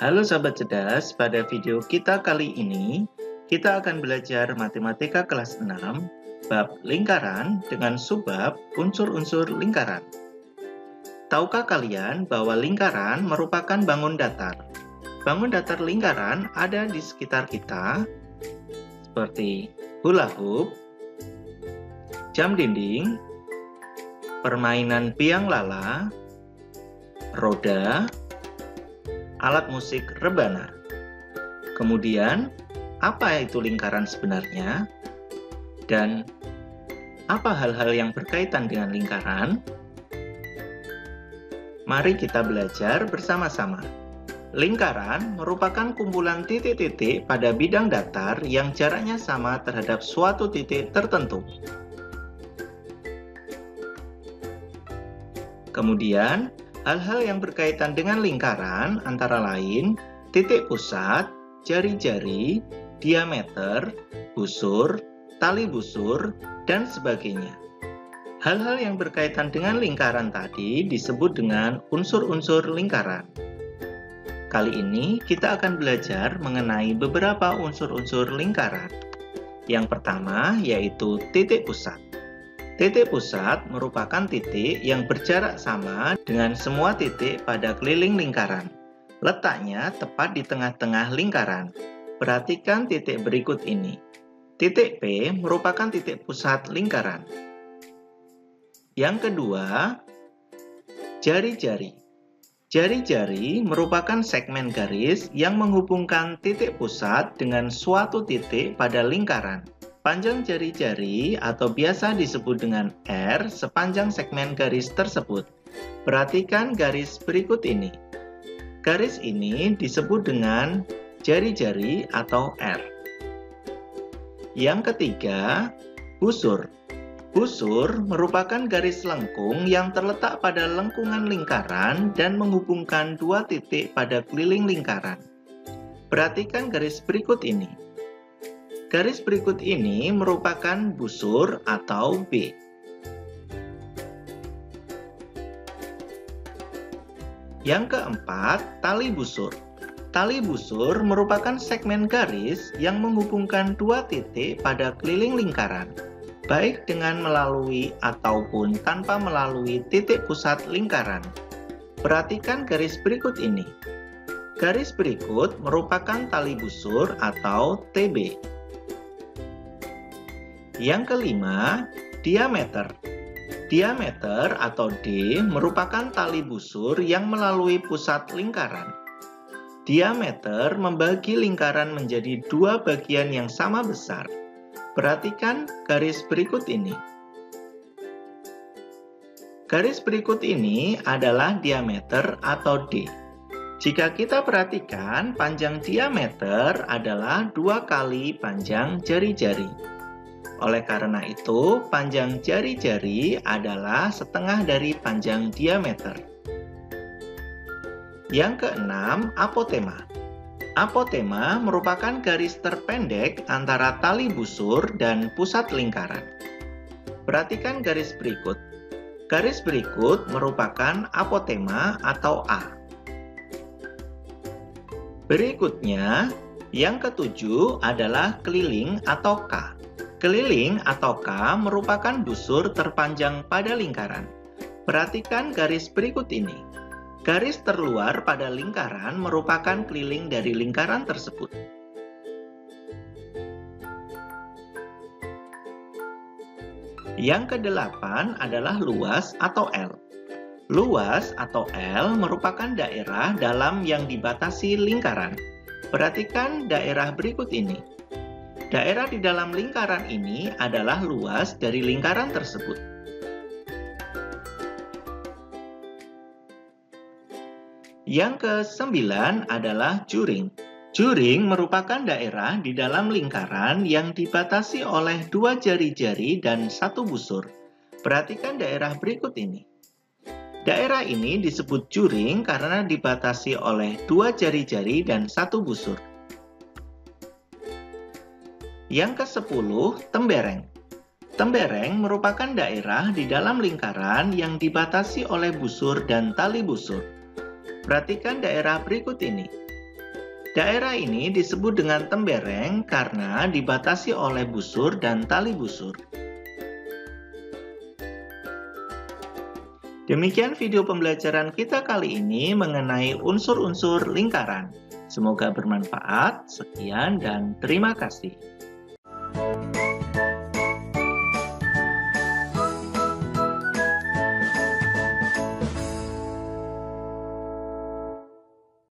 Halo sahabat cerdas, pada video kita kali ini kita akan belajar matematika kelas 6 bab lingkaran dengan subbab unsur-unsur lingkaran. Tahukah kalian bahwa lingkaran merupakan bangun datar? Bangun datar lingkaran ada di sekitar kita seperti hula hoop, jam dinding, permainan biang lala, roda, alat musik rebana. Kemudian, apa itu lingkaran sebenarnya? Dan apa hal-hal yang berkaitan dengan lingkaran? Mari kita belajar bersama-sama. Lingkaran merupakan kumpulan titik-titik pada bidang datar yang jaraknya sama terhadap suatu titik tertentu. Kemudian, hal-hal yang berkaitan dengan lingkaran antara lain titik pusat, jari-jari, diameter, busur, tali busur, dan sebagainya. Hal-hal yang berkaitan dengan lingkaran tadi disebut dengan unsur-unsur lingkaran. Kali ini kita akan belajar mengenai beberapa unsur-unsur lingkaran. Yang pertama yaitu titik pusat. Titik pusat merupakan titik yang berjarak sama dengan semua titik pada keliling lingkaran. Letaknya tepat di tengah-tengah lingkaran. Perhatikan titik berikut ini. Titik P merupakan titik pusat lingkaran. Yang kedua, jari-jari. Jari-jari merupakan segmen garis yang menghubungkan titik pusat dengan suatu titik pada lingkaran. Panjang jari-jari atau biasa disebut dengan R sepanjang segmen garis tersebut. Perhatikan garis berikut ini. Garis ini disebut dengan jari-jari atau R. Yang ketiga, busur. Busur merupakan garis lengkung yang terletak pada lengkungan lingkaran dan menghubungkan dua titik pada keliling lingkaran. Perhatikan garis berikut ini. Garis berikut ini merupakan busur atau B. Yang keempat, tali busur. Tali busur merupakan segmen garis yang menghubungkan dua titik pada keliling lingkaran, baik dengan melalui ataupun tanpa melalui titik pusat lingkaran. Perhatikan garis berikut ini. Garis berikut merupakan tali busur atau TB. Yang kelima, diameter. Diameter atau D merupakan tali busur yang melalui pusat lingkaran. Diameter membagi lingkaran menjadi dua bagian yang sama besar. Perhatikan garis berikut ini. Garis berikut ini adalah diameter atau D. Jika kita perhatikan, panjang diameter adalah 2 kali panjang jari-jari. Oleh karena itu, panjang jari-jari adalah setengah dari panjang diameter. Yang keenam, apotema. Apotema merupakan garis terpendek antara tali busur dan pusat lingkaran. Perhatikan garis berikut. Garis berikut merupakan apotema atau A. Berikutnya, yang ketujuh adalah keliling atau K. Keliling atau K merupakan busur terpanjang pada lingkaran. Perhatikan garis berikut ini. Garis terluar pada lingkaran merupakan keliling dari lingkaran tersebut. Yang kedelapan adalah luas atau L. Luas atau L merupakan daerah dalam yang dibatasi lingkaran. Perhatikan daerah berikut ini. Daerah di dalam lingkaran ini adalah luas dari lingkaran tersebut. Yang ke-9 adalah juring. Juring merupakan daerah di dalam lingkaran yang dibatasi oleh dua jari-jari dan satu busur. Perhatikan daerah berikut ini. Daerah ini disebut juring karena dibatasi oleh dua jari-jari dan satu busur. Yang ke-10, tembereng. Tembereng merupakan daerah di dalam lingkaran yang dibatasi oleh busur dan tali busur. Perhatikan daerah berikut ini. Daerah ini disebut dengan tembereng karena dibatasi oleh busur dan tali busur. Demikian video pembelajaran kita kali ini mengenai unsur-unsur lingkaran. Semoga bermanfaat. Sekian dan terima kasih.